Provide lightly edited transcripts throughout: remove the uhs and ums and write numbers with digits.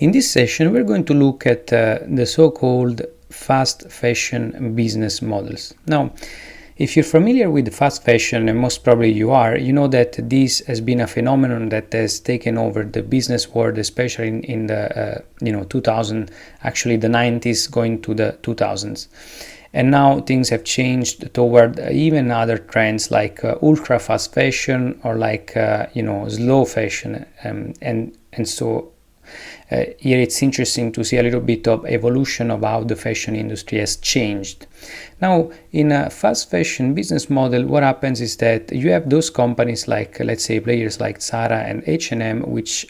In this session, we're going to look at the so-called fast fashion business models. Now, if you're familiar with fast fashion, and most probably you are, you know that this has been a phenomenon that has taken over the business world, especially in the 2000, actually the 90s going to the 2000s. And now things have changed toward even other trends like ultra fast fashion or like slow fashion, and so here it's interesting to see a little bit of evolution of how the fashion industry has changed. Now, in a fast fashion business model, what happens is that you have those companies like, let's say, players like Zara and H&M, which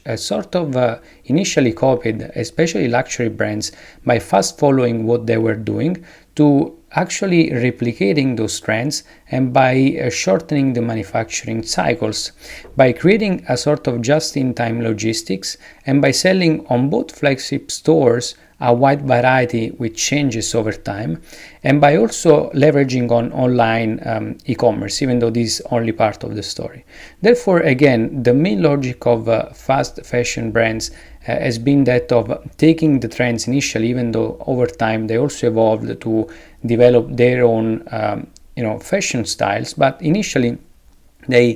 initially copied, especially luxury brands, by fast following what they were doing to actually replicating those trends and by shortening the manufacturing cycles, by creating a sort of just-in-time logistics and by selling on both flagship stores a wide variety which changes over time, and by also leveraging on online e-commerce, even though this is only part of the story. Therefore, again, the main logic of fast fashion brands has been that of taking the trends initially, even though over time they also evolved to develop their own fashion styles, but initially they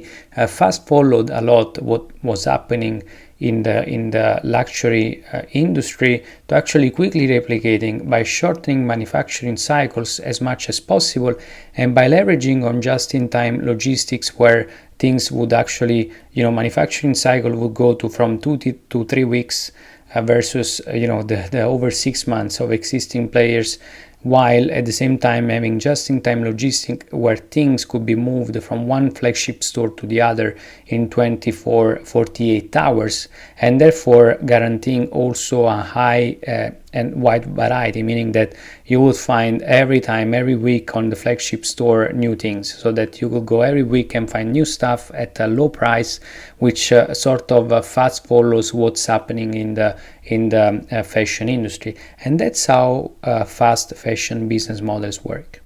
fast followed a lot what was happening in the luxury industry to actually quickly replicating by shortening manufacturing cycles as much as possible and by leveraging on just-in-time logistics where things would actually, manufacturing cycle would go to from 2 to 3 weeks versus the over 6 months of existing players, while at the same time having just-in-time logistics where things could be moved from one flagship store to the other in 24-48 hours, and therefore guaranteeing also a high and wide variety, meaning that you would find every week on the flagship store new things, so that you could go every week and find new stuff at a low price, which fast follows what's happening in the fashion industry. And that's how fast fashion business models work.